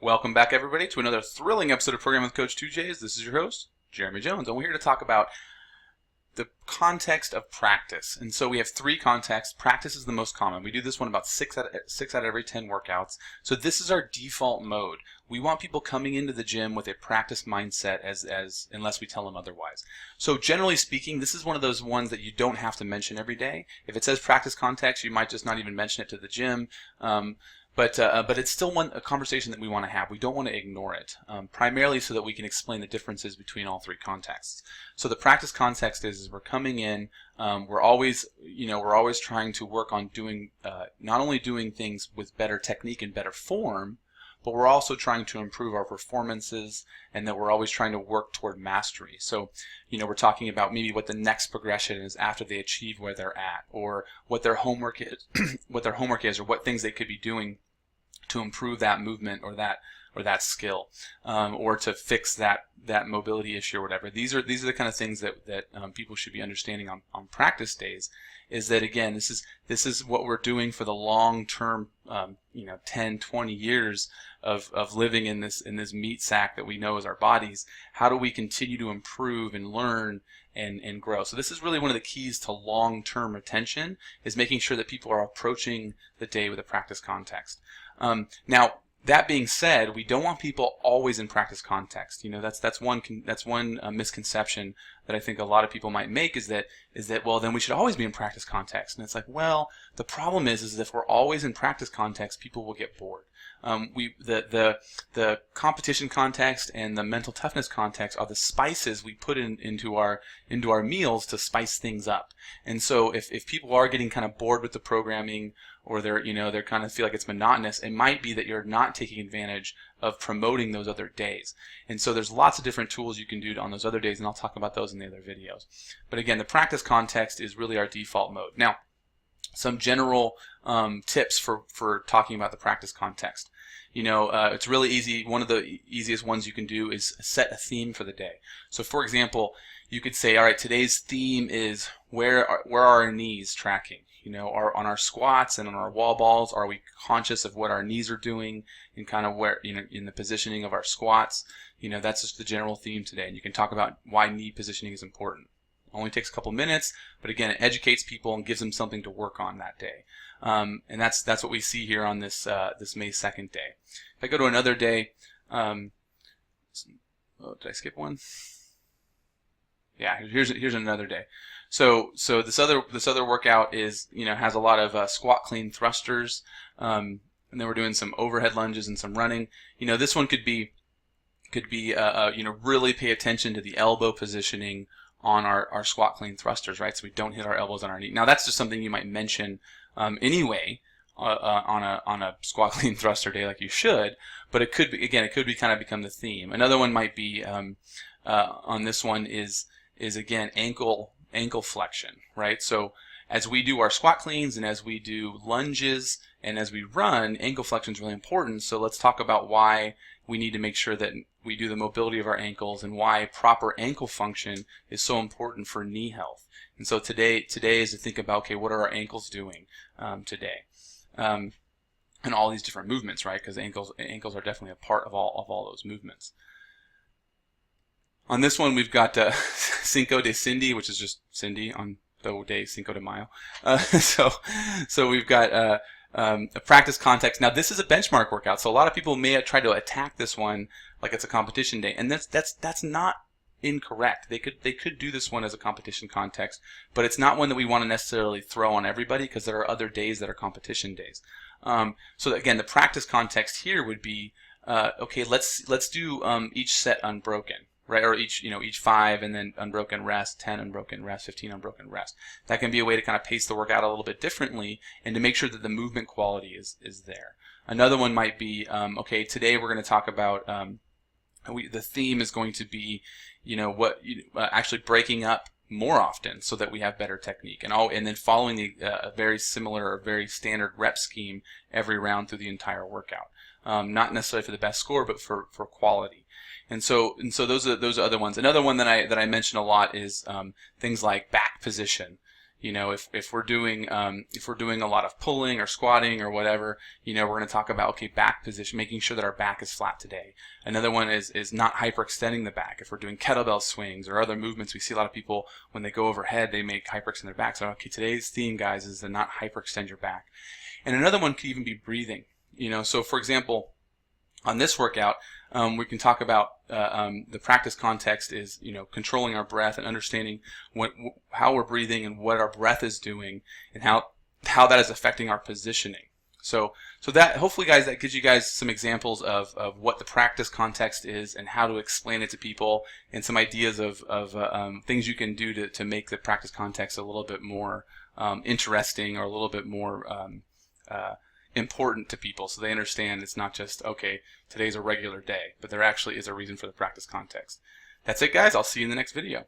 Welcome back, everybody, to another thrilling episode of Programming with Coach 2Js. This is your host, Jeremy Jones, and we're here to talk about the context of practice. And so we have three contexts. Practice is the most common. We do this one about 6 out of every 10 workouts. So this is our default mode. We want people coming into the gym with a practice mindset unless we tell them otherwise. So generally speaking, this is one of those ones that you don't have to mention every day. If it says practice context, you might just not even mention it to the gym. But it's still a conversation that we want to have. We don't want to ignore it, primarily so that we can explain the differences between all three contexts. So the practice context is we're coming in, we're always trying to work on doing not only doing things with better technique and better form, but we're also trying to improve our performances, and that we're always trying to work toward mastery. So, we're talking about maybe what the next progression is after they achieve where they're at, or what their homework is, or what things they could be doing to improve that movement or that skill, or to fix that mobility issue or whatever. These are the kind of things that people should be understanding on practice days. Is that, again, this is what we're doing for the long term, 10, 20 years of living in this meat sack that we know as our bodies. How do we continue to improve and learn and grow? So this is really one of the keys to long-term retention, is making sure that people are approaching the day with a practice context. Now, that being said, we don't want people always in practice context. That's one misconception that I think a lot of people might make, is that well, then we should always be in practice context. And it's like, well, the problem is if we're always in practice context, people will get bored. The competition context and the mental toughness context are the spices we put into our meals to spice things up. And so if people are getting kind of bored with the programming, or they're kind of feel like it's monotonous, it might be that you're not taking advantage of promoting those other days. And so there's lots of different tools you can do on those other days, and I'll talk about those in the other videos. But again, the practice context is really our default mode. Now, some general tips for talking about the practice context. It's really easy. One of the easiest ones you can do is set a theme for the day. So, for example, you could say, all right, today's theme is where are our knees tracking? On our squats and on our wall balls, are we conscious of what our knees are doing, and kind of where, in the positioning of our squats? That's just the general theme today. And you can talk about why knee positioning is important. Only takes a couple minutes, but again, it educates people and gives them something to work on that day. And that's what we see here on this May 2nd day. If I go to another day, did I skip one? Yeah, here's another day. So this other workout is has a lot of squat clean thrusters, and then we're doing some overhead lunges and some running. This one could be really pay attention to the elbow positioning on our squat clean thrusters, right? So we don't hit our elbows on our knee. Now that's just something you might mention anyway on a squat clean thruster day, like you should. But it could be kind of become the theme. Another one might be on this one is again ankle flexion, right? So as we do our squat cleans and as we do lunges and as we run, ankle flexion is really important. So let's talk about why we need to make sure that we do the mobility of our ankles, and why proper ankle function is so important for knee health. And so today is to think about, okay, what are our ankles doing today? And all these different movements, right? Because ankles are definitely a part of all those movements. On this one, we've got Cinco de Cindy, which is just Cindy on the day Cinco de Mayo. So we've got a practice context. Now, this is a benchmark workout, so a lot of people may try to attack this one like it's a competition day, and that's not incorrect. They could do this one as a competition context, but it's not one that we want to necessarily throw on everybody, because there are other days that are competition days. So again, the practice context here would be okay. Let's do each set unbroken. Right, or each 5 and then unbroken rest, 10 unbroken rest, 15 unbroken rest. That can be a way to kind of pace the workout a little bit differently, and to make sure that the movement quality is there. Another one might be, okay, today we're going to talk about the theme is going to be, actually breaking up more often so that we have better technique, and then following the very similar or very standard rep scheme every round through the entire workout. Not necessarily for the best score, but for quality. And so those are other ones. Another one that I mention a lot is things like back position. You know, if we're doing a lot of pulling or squatting or whatever, you know, we're going to talk about, okay, back position, making sure that our back is flat today. Another one is not hyperextending the back. If we're doing kettlebell swings or other movements, we see a lot of people when they go overhead, they make hyperextend their back. So, okay, today's theme, guys, is to not hyperextend your back. And another one could even be breathing. You know, so for example, on this workout, we can talk about the practice context is, you know, controlling our breath and understanding how we're breathing and what our breath is doing and how that is affecting our positioning. So that hopefully, guys, that gives you guys some examples of what the practice context is and how to explain it to people, and some ideas of things you can do to make the practice context a little bit more interesting, or a little bit more important to people, so they understand it's not just, okay, today's a regular day, but there actually is a reason for the practice context. That's it, guys. I'll see you in the next video.